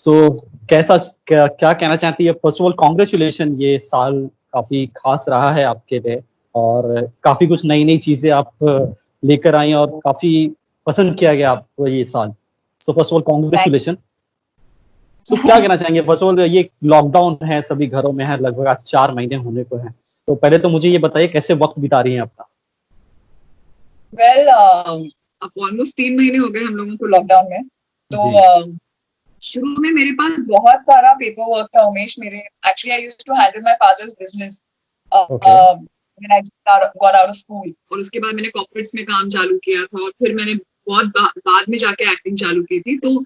सो कैसा क्या कहना चाहती है? फर्स्ट ऑफ ऑल कांग्रेचुलेशन, ये साल काफी खास रहा है आपके लिए और काफी कुछ नई नई चीजें आप लेकर आई और काफी पसंद किया गया आपको ये साल। So first of all congratulation. So क्या कहना चाहेंगे? फर्स्ट ऑफ ऑल ये लॉकडाउन है, सभी घरों में है, लगभग आज 4 महीने होने को है। तो पहले तो मुझे ये बताइए कैसे वक्त बिता रही हैं अपना? वेल अब ऑलमोस्ट 3 महीने हो गए हम लोगों को लॉकडाउन में। तो जी। शुरू में मेरे पास बहुत सारा पेपर वर्क था उमेश। मेरे actually I used to handle my father's business okay. When I got out of school, और उसके बाद मैंने कॉर्पोरेट्स में काम चालू किया था और फिर मैंने बहुत बाद में जाके एक्टिंग चालू की थी। तो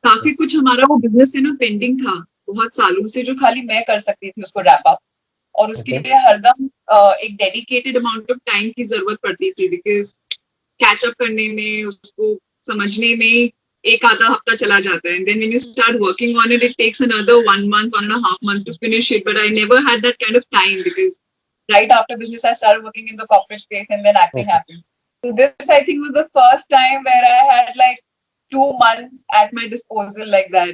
काफी कुछ हमारा वो बिजनेस से ना पेंडिंग था बहुत सालों से, जो खाली मैं कर सकती थी उसको रैप अप। और उसके ओके। लिए हरदम एक डेडिकेटेड अमाउंट ऑफ टाइम की जरूरत पड़ती थी, बिकॉज कैचअप करने में, उसको समझने में एक आधा हफ्ता चला जाता है। And then when you start working on it, it takes another 1 month, 1.5 months to finish it. But I never had that kind of time because right after business I started working in the corporate space and then acting okay. happened. So this I think was the first time where I had like 2 months at my disposal like that.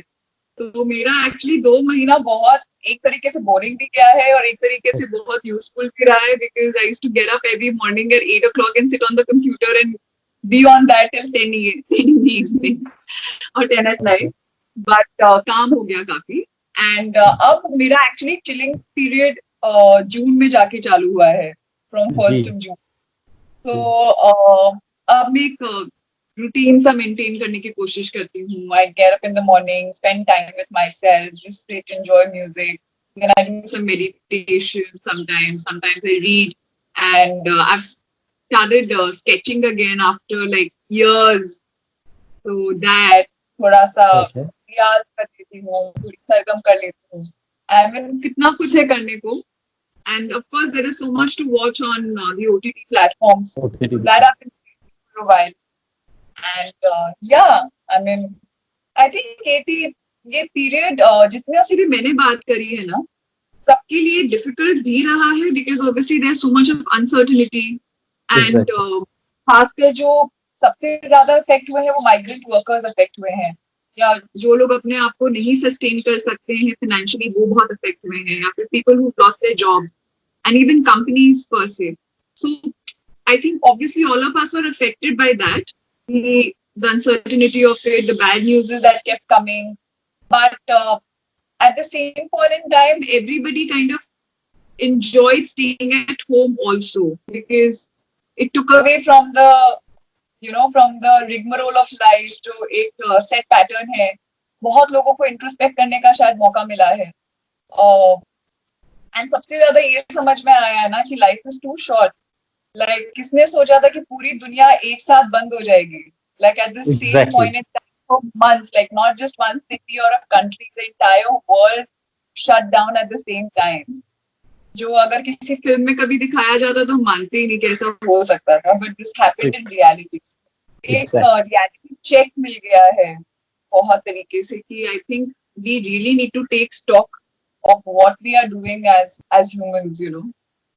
तो मेरा actually 2 महीना बहुत एक तरीके से boring भी गया है और एक तरीके से बहुत यूजफुल भी रहा है, because I used to get up every morning at 8 o'clock and sit on the computer and be on that till 10 in the evening और 10 at night. बट काम हो गया काफी। एंड अब मेरा एक्चुअली चिलिंग पीरियड जून में जाके चालू हुआ है, from ji. 1st of June. तो अब मैं एक रूटीन सा मेंटेन करने की कोशिश करती हूँ। I get up in the morning, spend time with myself, just sit, enjoy music, then I do some meditation, sometimes I read, and I've started sketching again after like years. So that थोड़ा सा okay. रियाज कर लेती हूँ, थोड़ी सरगम कर लेती हूँ। I mean कितना कुछ है करने को। And of course, there is so much to watch on the OTT platforms. OTT. So that I've been doing for a while. And yeah, I mean, I think ये पीरियड जितने से भी मैंने बात करी है ना, सबके लिए डिफिकल्ट भी रहा है, because obviously there so much of uncertainty. And exactly. खासकर जो सबसे ज्यादा अफेक्ट हुए हैं वो माइग्रेंट वर्कर्स अफेक्ट हुए हैं, या जो लोग अपने आप को नहीं सस्टेन कर सकते हैं फाइनेंशियली, वो बहुत अफेक्ट हुए हैं, या फिर people who lost their jobs and even companies per se. So I think obviously all of us were affected by that, the uncertainty of it, the bad news that kept coming. But at the same point in time, everybody kind of enjoyed staying at home also, because it took away from the from the rigmarole of life, जो एक set pattern है। बहुत लोगों को introspect करने का शायद मौका मिला है। एंड सबसे ज्यादा ये समझ में आया है ना कि life is too short. Like किसने सोचा था कि पूरी दुनिया एक साथ बंद हो जाएगी, like at the same exactly. Point in time for months, like not just one city और a country, the entire world shut down at the same time. जो अगर किसी फिल्म में कभी दिखाया जाता तो मानते ही नहीं कि ऐसा हो सकता था, but this happened in reality. एक एग्जैक्टली। रियलिटी चेक मिल गया है बहुत तरीके से कि I think we really need to take stock of what we are doing as humans,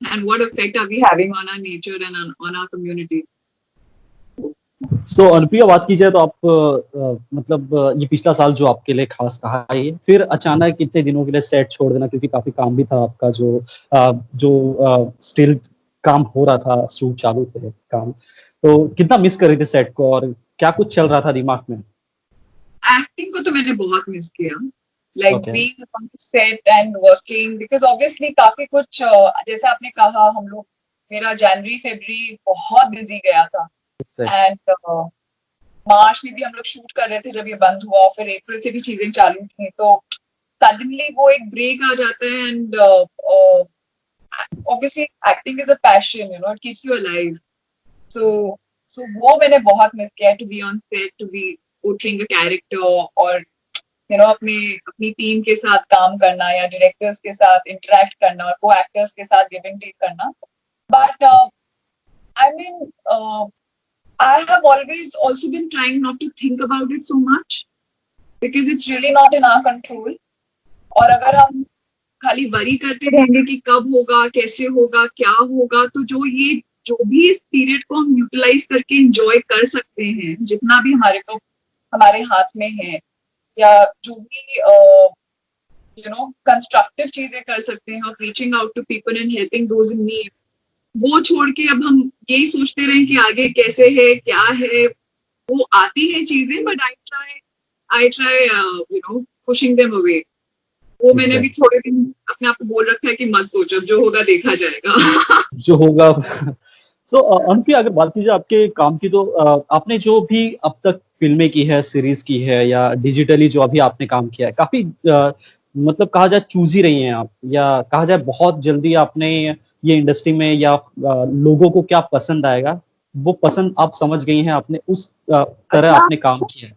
and what effect are we having on our nature and on our community. सो अनुप्रिया, बात की जाए तो आप मतलब ये पिछला साल जो आपके लिए खास रहा है, ये फिर अचानक कितने दिनों के लिए सेट छोड़ देना, क्योंकि काफी काम भी था आपका, जो स्टिल काम हो रहा था, शूट चालू थे काम, तो कितना मिस कर रहे थे सेट को और क्या कुछ चल रहा था दिमाग में? एक्टिंग को तो मैंने बहुत मिस किया, like okay. being on the set and working, because obviously काफी कुछ जैसे आपने कहा, हम लोग, मेरा जनवरी फरवरी बहुत बिजी गया था। एंड मार्च में भी हम लोग शूट कर रहे थे जब ये बंद हुआ, फिर अप्रैल से भी चीजें चालू थी, तो सडनली वो एक ब्रेक आ जाता है। And obviously acting is a passion, it keeps you alive. So वो मैंने बहुत मिस किया, to be on set, to be portraying a character, और अपनी टीम के साथ काम करना, या डायरेक्टर्स के साथ इंटरेक्ट करना, और को एक्टर्स के साथ गिव एंड टेक करना। But I mean I have always also been trying not to think about it so much, because it's really not in our control. और अगर हम खाली वरी करते रहेंगे कि कब होगा, कैसे होगा, क्या होगा, तो जो भी इस पीरियड को हम यूटिलाइज करके एंजॉय कर सकते हैं, जितना भी हमारे हाथ में है, या जो भी कंस्ट्रक्टिव चीजें कर सकते हैं, of reaching out to people and helping those in need, वो छोड़ के अब हम यही सोचते रहे कि आगे कैसे है, क्या है। वो आती है चीजें, but I try pushing them away. वो मैंने भी एग्जैक्ट थोड़े दिन अपने आप को बोल रखा है कि मत सोचो, जो होगा देखा जाएगा। जो होगा। सो अनुप्रिया, अगर बात कीजिए आपके काम की, तो आपने जो भी अब तक फिल्में की है, सीरीज की है, या डिजिटली जो अभी आपने काम किया है, काफी मतलब कहा जाए चूजी रही हैं आप, या कहा जाए बहुत जल्दी आपने ये इंडस्ट्री में, या लोगों को क्या पसंद आएगा वो पसंद आप समझ गई हैं, आपने उस तरह अच्छा, आपने काम किया है।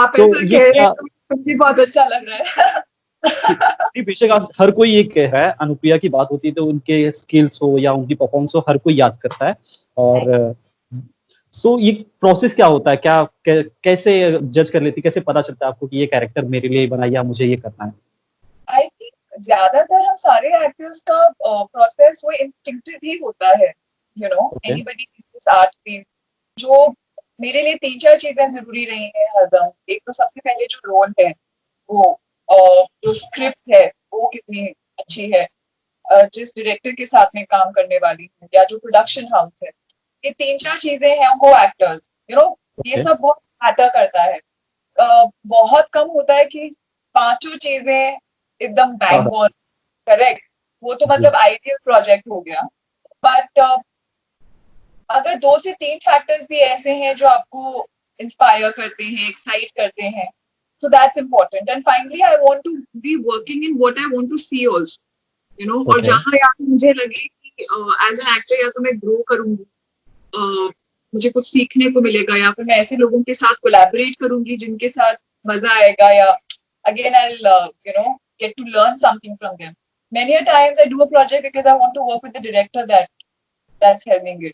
आप तो ऐसा ये कह रहे हैं क्या, तो मुझे बहुत अच्छा लग रहा है। नहीं, बेशक हर कोई ये कह रहा है, अनुप्रिया की बात होती है तो उनके स्किल्स हो या उनकी परफॉर्मेंस हो, हर कोई याद करता है। और सो ये प्रोसेस क्या होता है, कैसे जज कर लेती, कैसे पता चलता है आपको कि ये कैरेक्टर मेरे लिए बना, या मुझे ये करना है? आई थिंक ज्यादातर हम सारे एक्टर्स का प्रोसेस वो इंस्टिंक्टिव ही होता है। Okay. Anybody this art field, जो मेरे लिए तीन चार चीजें जरूरी रही हैं हरदम। एक तो सबसे पहले जो रोल है वो, जो स्क्रिप्ट है वो कितनी अच्छी है, जिस डायरेक्टर के साथ में काम करने वाली हूँ, या जो प्रोडक्शन हाउस है। ये तीन चार चीजें हैं, को एक्टर्स ये ओके। सब बहुत मैटर करता है। बहुत कम होता है कि पांचों चीजें एकदम हाँ। Bang on correct. वो तो जी। मतलब आइडियल प्रोजेक्ट हो गया। बट अगर दो से तीन फैक्टर्स भी ऐसे हैं जो आपको इंस्पायर करते हैं, एक्साइट करते हैं, so that's important. And finally I want to be working in what I want to see also, और ओके। जहां या तो मुझे लगे कि एज एन एक्टर या तो मैं ग्रो करूंगी, मुझे कुछ सीखने को मिलेगा, या फिर मैं ऐसे लोगों के साथ कोलैबोरेट करूंगी जिनके साथ मजा आएगा, या again I get to learn something from them. Many a times I do a project because I want to work with the director that's helping it.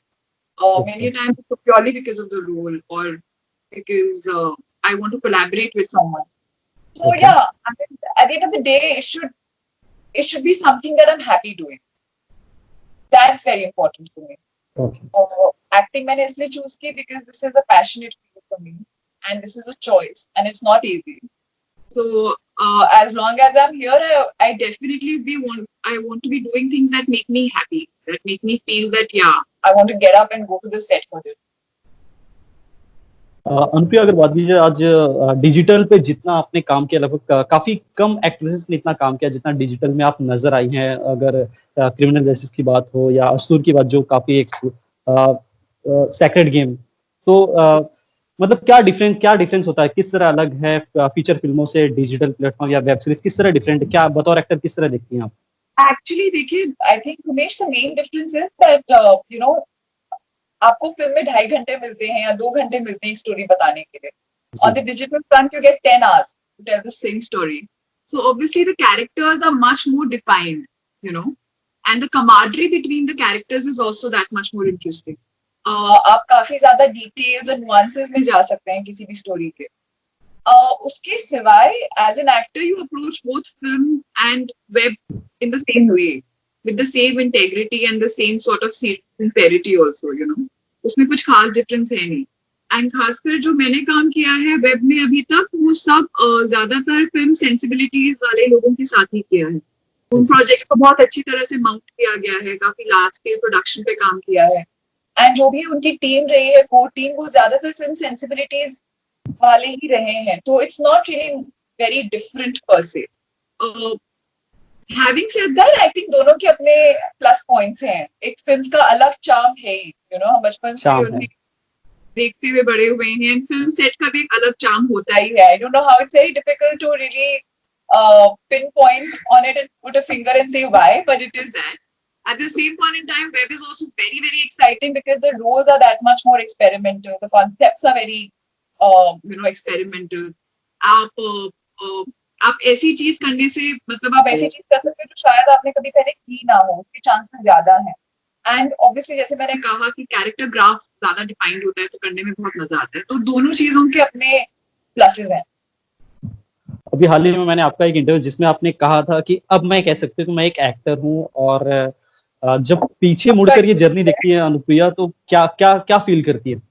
Many a exact times it's purely because of the role, or because I want to collaborate with someone. So okay. yeah, I mean, at the end of the day, it should be something that I'm happy doing. That's very important to me. Okay. Acting मैंने इसलिए choose की because this is a passionate field for me, and this is a choice, and it's not easy. So as long as I'm here, I definitely I want to be doing things that make me happy, that make me feel that yeah, I want to get up and go to the set for this. Anupriya, अगर बात कीजिए आज digital पे जितना आपने काम किया, लगभग काफी कम एक्ट्रेसेस ने इतना काम किया जितना डिजिटल में आप नजर आई हैं। अगर क्रिमिनल जस्टिस की बात हो या असुर की बात, जो काफी सेक्रेड गेम, तो मतलब क्या डिफरेंस होता है, किस तरह अलग है फीचर फिल्मों से डिजिटल प्लेटफॉर्म या वेब सीरीज, किस तरह डिफरेंट है, क्या बतौर एक्टर किस तरह देखती हैं आप? Actually, देखिए, I think Umesh, the main difference is that आपको फिल्म में 2.5 घंटे मिलते हैं या 2 घंटे मिलते हैं एक स्टोरी बताने के लिए. On ji. the digital front, you get 10 hours to tell the same story. So obviously the characters are much more defined, you know, and the camaraderie between the characters is also that much more interesting. आप काफी ज्यादा details और nuances में जा सकते हैं किसी भी स्टोरी के. उसके सिवाय as an actor you approach both film and web in the same way, with the same integrity and the same sort of sincerity also, उसमें कुछ खास डिफरेंस है नहीं. एंड खासकर जो मैंने काम किया है वेब में अभी तक, वो सब ज्यादातर फिल्म सेंसिबिलिटीज वाले लोगों के साथ ही किया है. उन प्रोजेक्ट्स को बहुत अच्छी तरह से माउंट किया गया है, काफी लार्ज स्केल प्रोडक्शन पे काम किया है. एंड जो भी उनकी टीम रही है, कोर टीम, वो ज्यादातर फिल्म सेंसिबिलिटीज वाले ही रहे हैं. तो it's not really very different पर से. Having said that, I think दोनों के अपने प्लस पॉइंट्स हैं. एक फिल्म का अलग चार्म है ही, हम बचपन से शाम है। उन्हें देखते हुए बड़े हुए हैं. फिल्म सेट का भी एक अलग चार्म होता ही है. I don't know how, it's very difficult to really pinpoint on it and put a finger and say why, but it is that. At the same point in time, web is also very, very exciting because the roles are that much more experimental. The concepts are very, experimental. आप आप ऐसी चीज करने से, मतलब आप ऐसी चीज कर सकते हो जो शायद आपने कभी पहले की ना हो, उसके चांसेस ज्यादा हैं. एंड ऑब्वियसली जैसे मैंने कहा कि कैरेक्टर ग्राफ ज्यादा डिफाइंड होता है, तो करने में बहुत मजा आता है. तो दोनों चीजों के अपने प्लसेस हैं. अभी हाल ही में मैंने आपका एक इंटरव्यू जिसमें आपने कहा था कि अब मैं कह सकती हूँ कि मैं एक एक्टर हूँ, और जब पीछे मुड़कर ये जर्नी देखती है अनुप्रिया, तो क्या क्या क्या फील करती है?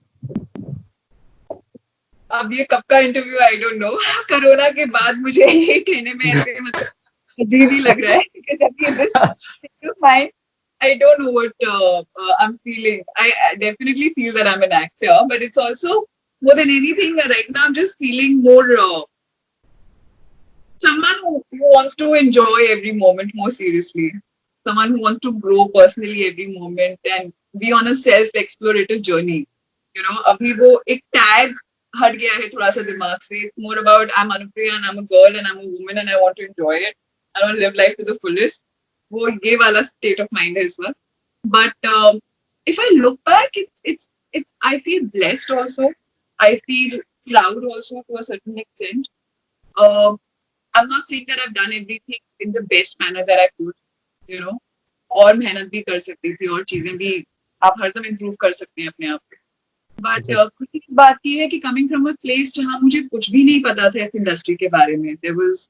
अब ये कब का interview I don't no. Corona के बाद मुझे ये कहने में ऐसे मतलब अजीब ही लग रहा है, because अभी this state of mind, I don't know what I'm feeling. I definitely feel that I'm an actor, but it's also more than anything right now I'm just feeling more someone who wants to enjoy every moment more seriously, someone who wants to grow personally every moment and be on a self-explorative journey. You know, abhi wo ek tag हट गया है थोड़ा सा दिमाग से. It's more about I'm Anupriya and I'm a girl and I'm a woman and I want to enjoy it. I want to live life to the fullest. वो ये वाला state of mind है इस वक्त. But if I look back, it's I feel blessed also. I feel proud also to a certain extent. Um, I'm not saying that I've done everything in the best manner that I could, you know. और मेहनत भी कर सकती थी और चीजें भी आप हरदम इम्प्रूव कर सकते हैं अपने आप पे. बट खुशी की बात ये है कि कमिंग फ्रॉम अ प्लेस जहाँ मुझे कुछ भी नहीं पता था इस इंडस्ट्री के बारे में. There was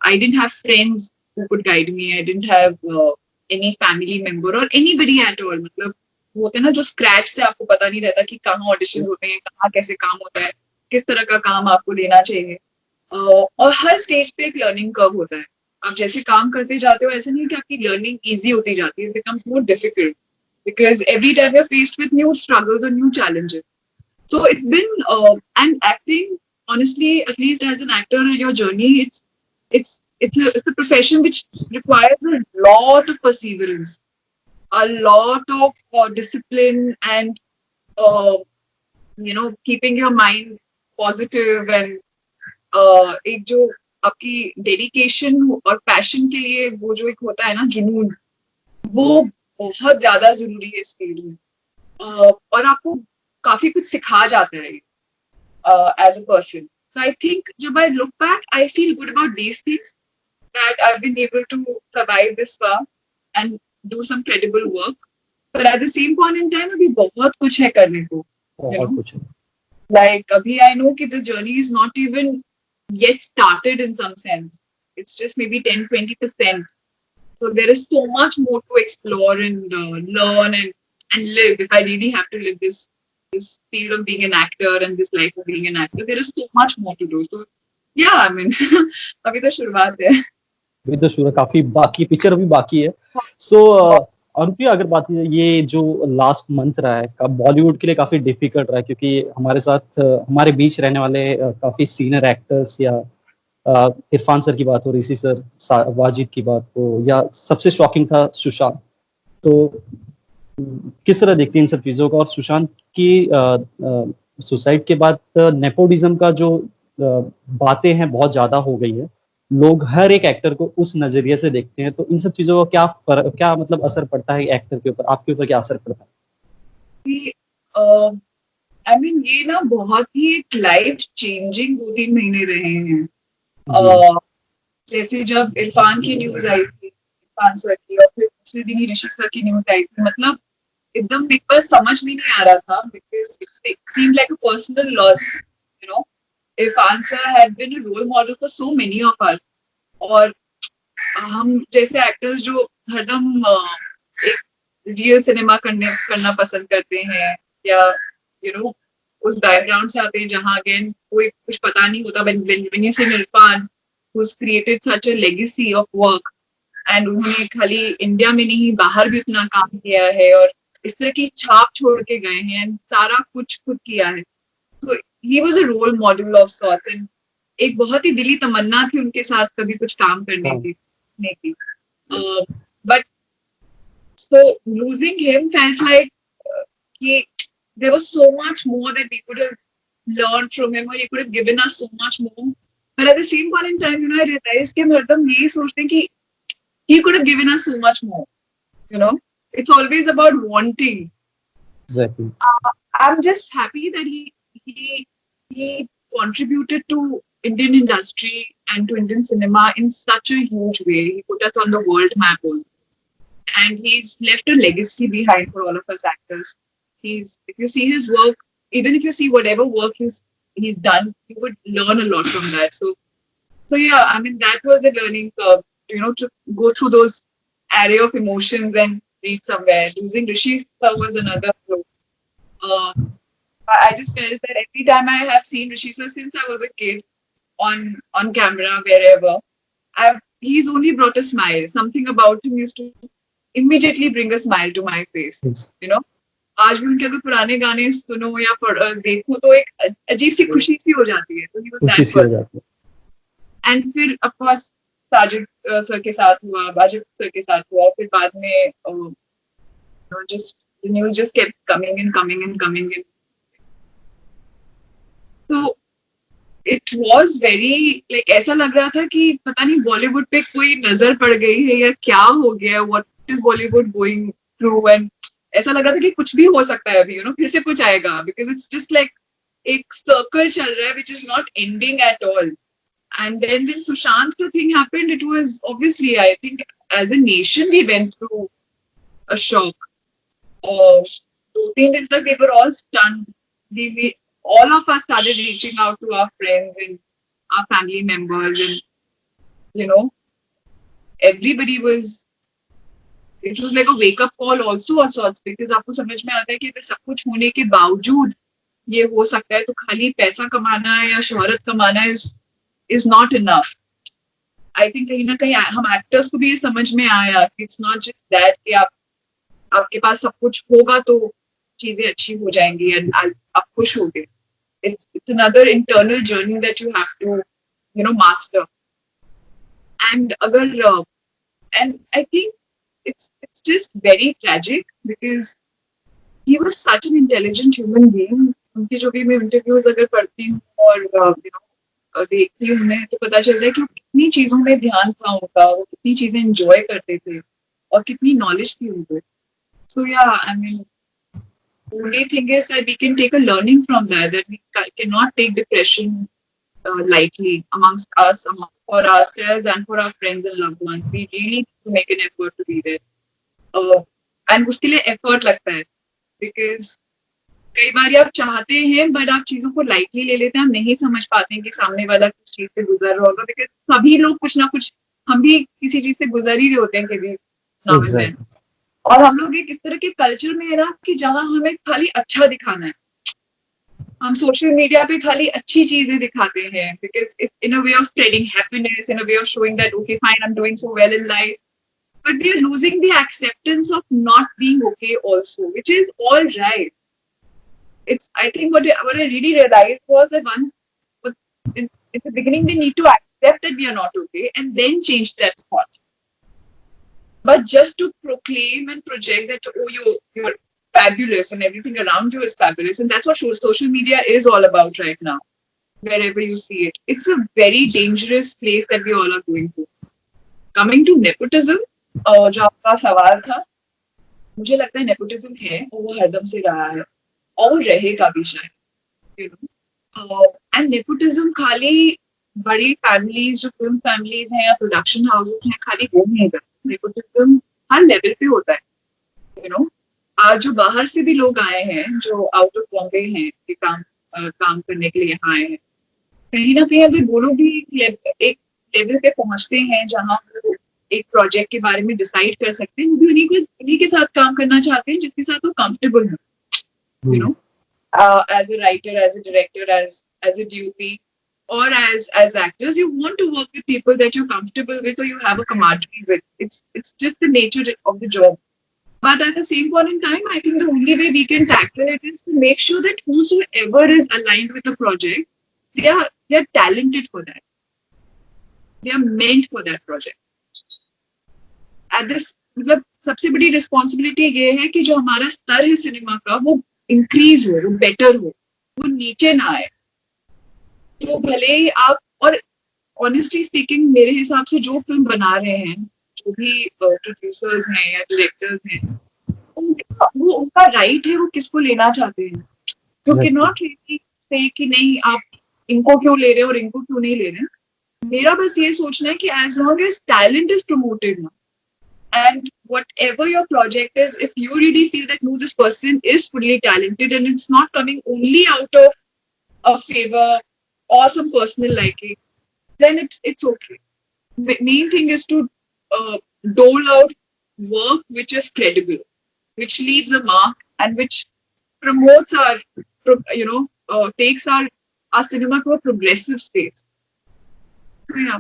I didn't have friends who could guide me. I didn't have any family member और एनीबडी एट ऑल. मतलब वो होते हैं ना जो स्क्रैच से आपको पता नहीं रहता कि कहाँ ऑडिशंस होते हैं, कहाँ कैसे काम होता है, किस तरह का काम आपको लेना चाहिए. और हर स्टेज पे एक लर्निंग कर्व होता है. आप जैसे काम करते जाते हो ऐसा नहीं कि आपकी लर्निंग इजी होती जाती है. It becomes more difficult because every time you're faced with new struggles or new challenges. So it's been and acting honestly, at least as an actor, your journey it's a profession which requires a lot of perseverance, a lot of discipline, and keeping your mind positive and एक जो आपकी dedication और passion के लिए वो जो एक होता है ना जुनून, वो बहुत ज्यादा जरूरी है इस फील्ड में. और आपको काफी कुछ सिखा जाता है as a person. So I think जब I look back, I feel good about these things, that I've been able to survive this far and do some credible work. But at the same point in time, अभी बहुत कुछ है करने को. बहुत कुछ है. Like अभी I know कि the journey is not even yet started in some sense. It's just maybe 10-20%. So there is so much more to explore and learn and live. If I really have to live this field of being an actor and this life of being an actor, there is so much more to do. So yeah, I mean, अभी तो शुरुआत है. अभी तो शुरू काफी बाकी picture अभी बाकी है. सो अनुप्रिया, अगर बात ये जो लास्ट मंथ रहा है का बॉलीवुड के लिए काफी डिफिकल्ट रहा है, क्योंकि हमारे साथ हमारे बीच रहने वाले काफी सीनियर एक्टर्स या इरफान सर की बात हो, ऋषि सर, वाजिद की बात हो, या सबसे शॉकिंग था सुशांत. तो किस तरह देखती हैं इन सब चीजों को? और सुशांत की सुसाइड के बाद नेपोटिज्म का जो बातें हैं बहुत ज्यादा हो गई है. लोग हर एक एक्टर को उस नजरिए से देखते हैं. तो इन सब चीजों का क्या मतलब असर पड़ता है एक्टर के ऊपर? आपके ऊपर क्या असर पड़ता है? आई मीन ये ना बहुत ही एक लाइफ चेंजिंग 2-3 महीने रहे हैं. जैसे जब इरफान की न्यूज आई थी, इरफान सर की, और फिर दूसरे दिन ही ऋषि सर की न्यूज आई थी, मतलब एकदम एक बार समझ में नहीं आ रहा था, because it seemed like a personal loss, you know. Irfan sir had been a role model for so many of us. और हम जैसे एक्टर्स जो हरदम एक रियल सिनेमा करना पसंद करते हैं, या उस बैकग्राउंड से आते हैं जहाँ अगेन कोई कुछ पता नहीं होता. when you see Irfan who's created such a legacy of work, and उन्होंने खाली इंडिया में नहीं बाहर भी उतना काम किया है और इस तरह की छाप छोड़ के गए हैं, सारा कुछ खुद किया है. तो he was a role model of sorts, and एक बहुत ही दिली तमन्ना थी उनके साथ कभी कुछ काम करने की. But so losing him felt like there was so much more that we could have learned from him, or he could have given us so much more. But at the same point in time, I realized कि हम हरदम यही सोचते हैं कि he could have given us so much more. It's always about wanting. Exactly. I'm just happy that he contributed to Indian industry and to Indian cinema in such a huge way. He put us on the world map also. And he's left a legacy behind for all of us actors. If you see his work, even if you see whatever work he's done, you would learn a lot from that. So yeah, I mean, that was a learning curve, to go through those array of emotions and reach somewhere. Losing Rishi Sir was another. I just felt that every time I have seen Rishi sir since I was a kid on camera wherever, he's only brought a smile. Something about him used to immediately bring a smile to my face. Yes. You know, आज भी उनके अगर पुराने गाने सुनो या देखो तो एक अजीब सी खुशी सी हो जाती है. So he was खुशी that सी हो person. जाती है. And फिर of course साजिद सर के साथ हुआ, वाजिब सर के साथ हुआ, फिर बाद में just the news just kept coming and coming and coming in. So it was very like ऐसा लग रहा था कि पता नहीं बॉलीवुड पे कोई नजर पड़ गई है या क्या हो गया, what is Bollywood going through, and ऐसा लग रहा था कि कुछ भी हो सकता है अभी, फिर से कुछ आएगा, because it's just like एक सर्कल चल रहा है which is not ending at all. And then when Sushant thing happened, it was obviously, I think, as a nation we went through a shock. So we were all stunned. All of us started reaching out to our friends and our family members, and everybody was. It was like a wake-up call also of sorts, because आपको समझ में आता है कि सब कुछ होने के बावजूद ये हो सकता है, तो खाली पैसा कमाना या शोहरत कमाना is not enough. I think कहीं ना कहीं हम एक्टर्स को भी ये समझ में आया कि it's not just that कि आपके पास सब कुछ होगा तो चीजें अच्छी हो जाएंगी and आप खुश होगे. It's another internal journey that you have to master. And and I think it's just very tragic because he was such an intelligent human being. उनकी जो भी मैं इंटरव्यूज अगर पढ़ती हूँ और देखती हूँ उन्हें, तो पता चलता है कि कितनी चीजों में ध्यान था उनका, वो कितनी चीजें एंजॉय करते थे और कितनी नॉलेज थी उनको. So yeah, I mean, the only thing is that we can take a learning from that we cannot take depression lightly amongst us, for ourselves and for our friends and loved ones. We really need to make an effort to be there. And उसके लिए effort लगता है, because कई बार आप चाहते हैं but आप चीजों को लाइटली ले लेते हैं, हम नहीं समझ पाते हैं कि सामने वाला किस चीज से गुजर रहा होगा, बिकॉज सभी लोग कुछ ना कुछ, हम भी किसी चीज से गुजर ही रहे होते हैं कभी ना. और हम लोग एक इस तरह के कल्चर में है ना कि जहाँ हमें खाली अच्छा दिखाना है, हम सोशल मीडिया पे खाली अच्छी चीजें दिखाते हैं, because in a way of spreading happiness, in a way of showing that okay fine I am doing so well in life, but we are losing the acceptance of not being okay also, which is all right. I think what I really realized was that once in the beginning we need to accept that we are not okay and then change that thought. But just to proclaim and project that you're fabulous and everything around you is fabulous, and that's what social media is all about right now. Wherever you see it, it's a very dangerous place that we all are going to. Coming to nepotism, जो आपका सवाल था, मुझे लगता है nepotism है और वो हरदम से रहा है और रहेगा भी शायद. एंड नेपोटिज्म खाली बड़ी फैमिलीज, जो फिल्म फैमिलीज हैं या प्रोडक्शन हाउसेस हैं, खाली वो नहीं करते. नेपोटिज्म हर लेवल पे होता है. आज जो बाहर से भी लोग आए हैं, जो आउट ऑफ बॉम्बे हैं, कि काम करने के लिए यहाँ आए हैं, कहीं ना कहीं अगर वो लोग भी एक लेवल पे पहुंचते हैं जहाँ वो एक प्रोजेक्ट के बारे में डिसाइड कर सकते हैं, वो भी उन्हीं के साथ काम करना चाहते हैं जिसके साथ वो कंफर्टेबल है. As a writer, as a director, as a DOP, or as actors, you want to work with people that you're comfortable with or you have a camaraderie with. It's just the nature of the job. But at the same point in time, I think the only way we can tackle it is to make sure that whosoever is aligned with the project, they are talented for that. They are meant for that project. At this, मतलब सबसे बड़ी responsibility ये है कि जो हमारा स्तर है सिनेमा का, वो इंक्रीज हो, वो बेटर हो, वो नीचे ना आए. तो भले ही आप, और ऑनेस्टली स्पीकिंग मेरे हिसाब से जो फिल्म बना रहे हैं, जो भी प्रोड्यूसर्स हैं या डायरेक्टर्स हैं, वो उनका राइट है वो किसको लेना चाहते हैं. You can not really say कि नहीं आप इनको क्यों ले रहे हैं और इनको क्यों नहीं ले रहे हैं. मेरा बस ये सोचना है कि as long as talent is promoted ना, and whatever your project is, if you really feel that no, this person is fully talented and it's not coming only out of a favor or some personal liking, then it's okay. The main thing is to dole out work which is credible, which leaves a mark and which promotes our you know, takes our cinema to a progressive space. So, yeah.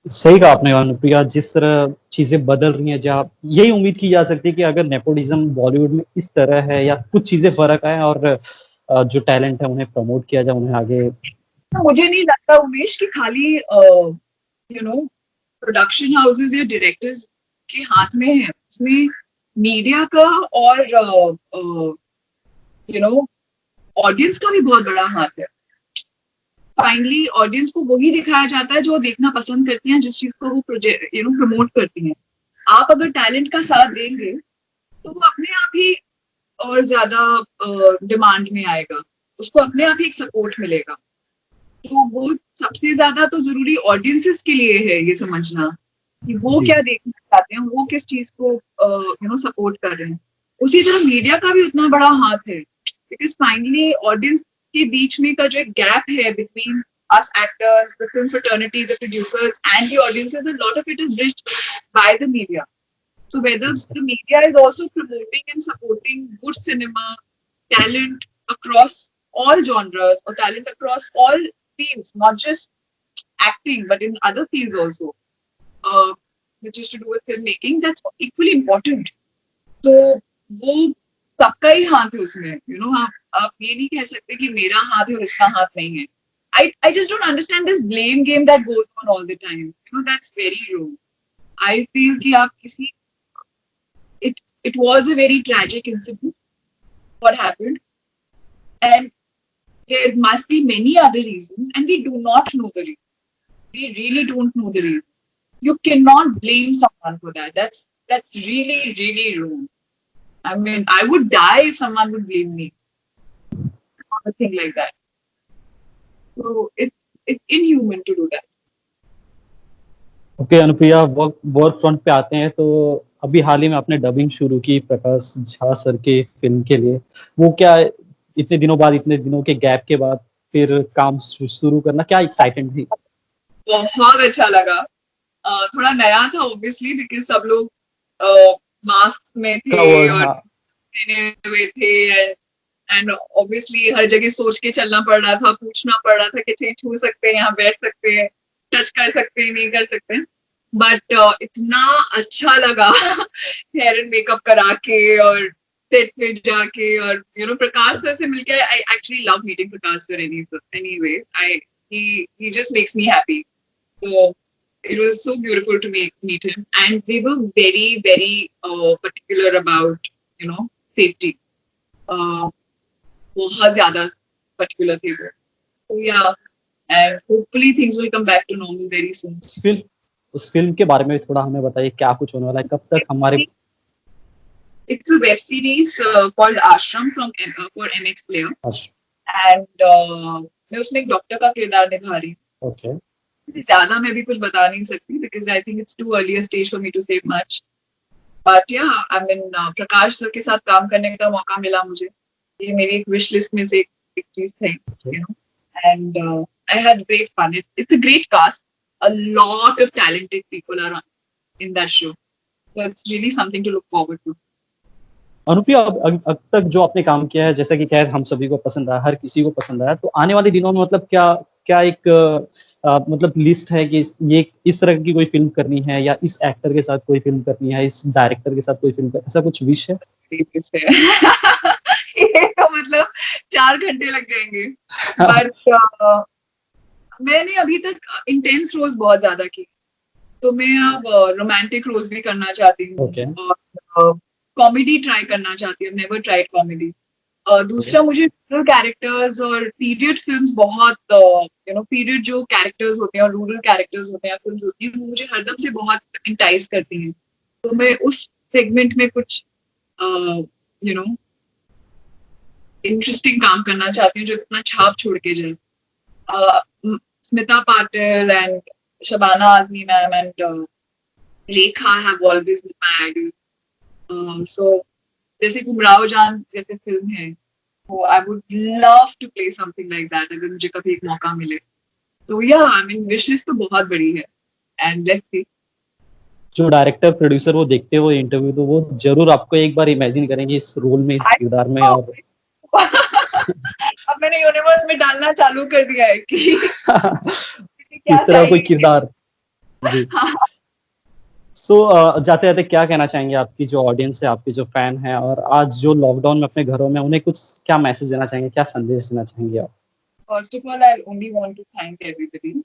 सही कहा आपने अनुप्रिया, जिस तरह चीजें बदल रही हैं, जहाँ यही उम्मीद की जा सकती है कि अगर नेपोटिज्म बॉलीवुड में इस तरह है या कुछ चीजें फर्क आए और जो टैलेंट है उन्हें प्रमोट किया जाए, उन्हें आगे। मुझे नहीं लगता उमेश कि खाली यू नो प्रोडक्शन हाउसेस या डायरेक्टर्स के हाथ में है, उसमें मीडिया का और यू नो ऑडियंस का भी बहुत बड़ा हाथ है। फाइनली ऑडियंस को वही दिखाया जाता है जो देखना पसंद करती हैं, जिस चीज को वो प्रोजेक्ट प्रमोट करती हैं। आप अगर टैलेंट का साथ देंगे तो वो अपने आप ही और ज्यादा डिमांड में आएगा, उसको अपने आप ही एक सपोर्ट मिलेगा। तो वो सबसे ज्यादा तो जरूरी ऑडियंसेस के लिए है ये समझना कि वो क्या देखना चाहते हैं, वो किस चीज को सपोर्ट कर रहे हैं। उसी तरह मीडिया का भी उतना बड़ा हाथ है, बिकॉज फाइनली ऑडियंस के बीच में का जो एक गैप है between us actors, the film fraternity, the producers and the audiences, a lot of it is bridged by the media. So whether the media is also promoting and supporting good cinema, talent across all genres or talent across all fields, not just acting but in other fields also, which is to do with filmmaking, that's equally important. So वो सबका ही हाथ है उसमें, आप ये नहीं कह सकते कि मेरा हाथ है और इसका हाथ नहीं है. I just don't understand this blame game that goes on all the time. That's very wrong. I feel कि आप किसी it was a very tragic incident what happened, and there must be many other reasons and we do not know the reason. We really don't know the reason. You cannot blame someone for that. That's really, really wrong. I mean, I would die if someone would blame me on a thing like that. So it's inhuman to do that. Okay Anupriya, work front पे आते हैं तो अभी हाल ही में आपने dubbing शुरू की Prakash Jha sir के फिल्म के लिए। वो क्या इतने दिनों बाद, इतने दिनों के गैप के बाद फिर काम शुरू करना, क्या एक्साइटमेंट थी? बहुत अच्छा लगा। थोड़ा नया था ऑब्वियसली, बिकॉज सब लोग मास्क में थे और पहने हुए थे, एंड ऑब्वियसली हर जगह सोच के चलना पड़ रहा था, पूछना पड़ रहा था कि ठीक छू सकते हैं, यहाँ बैठ सकते हैं, टच कर सकते हैं, नहीं कर सकते हैं। बट इतना अच्छा लगा हेयर एंड मेकअप करा के और सेट पे जाके, और प्रकाश सर से मिलके I actually love meeting Prakash sir anyway. he just makes me happy. So it was so beautiful to meet him, and they were very, very particular about safety. बहुत ज्यादा particular थे वो। So yeah, and hopefully things will come back to normal very soon. उस film के बारे में थोड़ा हमें बताइए, क्या कुछ होने वाला है, कब तक हमारे? It's a web series called Ashram for MX Player. And मैं उसमें एक डॉक्टर का किरदार निभा रही हूँ। Okay. ज्यादा मैं भी कुछ बता नहीं सकती because I think it's too early a stage for me to say much. But yeah, I mean Prakash sir के साथ काम करने का मौका मिला मुझे, ये मेरी एक विश लिस्ट में से एक चीज थी, and I had great fun. It's a great cast. A lot of talented people are in that show. So it's really something to look forward to. Anupriya, अब तक जो आपने काम किया है, जैसा कि खैर हम सभी को पसंद आया, हर किसी को पसंद आया, तो आने वाले दिनों में मतलब क्या एक मतलब लिस्ट है कि ये इस तरह की कोई फिल्म करनी है, या इस एक्टर के साथ कोई फिल्म करनी है, इस डायरेक्टर के साथ कोई फिल्म करनी है, ऐसा कुछ विश है? ये तो मतलब 4 घंटे लग जाएंगे। बट मैंने अभी तक इंटेंस रोल्स बहुत ज्यादा की, तो मैं अब रोमांटिक रोल्स भी करना चाहती हूँ, और कॉमेडी ट्राई करना चाहती हूँ। Never tried comedy. दूसरा, मुझे रूरल कैरेक्टर्स और पीरियड फिल्म्स बहुत पीरियड जो कैरेक्टर्स होते हैं और रूरल कैरेक्टर्स होते हैं फिल्म्स होती हैं, वो मुझे हरदम से बहुत इंटाइज करती हैं। तो मैं उस सेगमेंट में कुछ इंटरेस्टिंग काम करना चाहती हूँ जो इतना छाप छोड़ के जाए। Smita Patil and Shabana Azmi ma'am and Rekha have always been my idol. So जैसे गुमराह जान जैसे फिल्म है, वो I would love to play something like that अगर मुझे कभी एक मौका मिले। तो या आई मीन विश लिस्ट तो बहुत बड़ी है, एंड लेट्स सी। जो डायरेक्टर प्रोड्यूसर वो देखते हुए इंटरव्यू, तो वो जरूर आपको एक बार इमेजिन करेंगे इस रोल में, इस किरदार में। और अब मैंने यूनिवर्स में डालना चालू कर दिया है कि क्या किस तरह कोई चाहिए। किरदार। जी। हाँ, सो जाते जाते क्या कहना चाहेंगे आपकी जो ऑडियंस है, आपके जो फैन है, और आज जो लॉकडाउन में अपने घरों में, उन्हें कुछ क्या मैसेज देना चाहेंगे, क्या संदेश देना चाहेंगे आप? First of all I only want to thank everybody.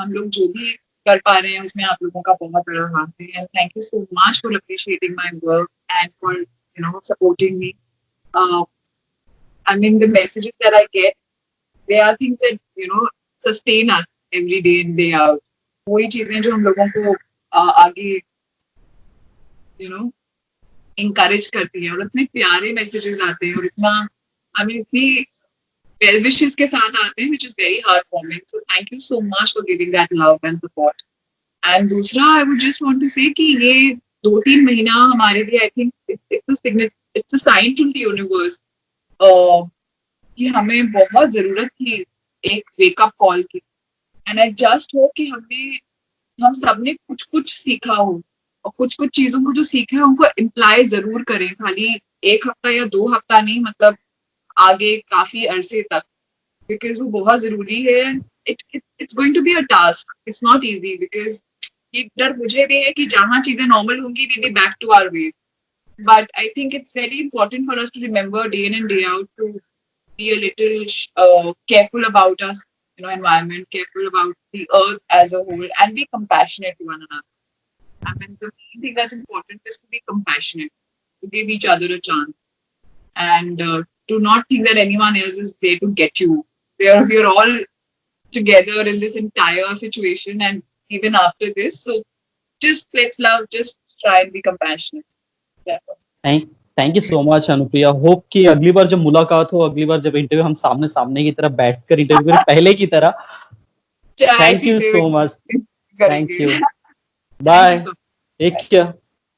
हम लोग जो भी कर पा रहे हैं उसमें आप लोगों का बहुत बड़ा हाथ है, and thank you so much for appreciating my work and for supporting me. I mean, the messages that I get, they are things that sustain us every day in day out. वही चीजें जो हम लोगों को आगे encourage करती है, और इतने प्यारे messages आते हैं, और इतना I mean इतनी well wishes के साथ आते हैं, which is very heartwarming. So thank you so much for giving that love and support. And दूसरा, I would just want to say कि ये 2-3 महीना हमारे लिए, I think it's a sign to the universe कि हमें बहुत जरूरत थी एक वेकअप कॉल की। एंड आई जस्ट होप कि हम सबने कुछ कुछ सीखा हो, और कुछ कुछ चीजों को जो सीखे हैं उनको इम्प्लाई जरूर करें, खाली 1 हफ्ता या 2 हफ्ता नहीं, मतलब आगे काफी अरसे तक, बिकॉज वो बहुत जरूरी है। It's going to be a task, it's not easy, because ये डर मुझे भी है कि जहाँ चीजें नॉर्मल होंगी we be back to our ways, but I think it's very important for us to remember day in and day out to be a little careful about us, environment, careful about the earth as a whole, and be compassionate to one another. I mean, the main thing that's important is to be compassionate, to give each other a chance, and to not think that anyone else is there to get you. We're all together in this entire situation, and even after this, so just let's love, just try and be compassionate. Yeah. Thank you so much Anupriya. Hope कि अगली बार जब मुलाकात हो, अगली बार जब interview, हम सामने सामने की तरह बैठकर इंटरव्यू करें, पहले की तरह। Thank you so much. Thank you. Bye. Take care.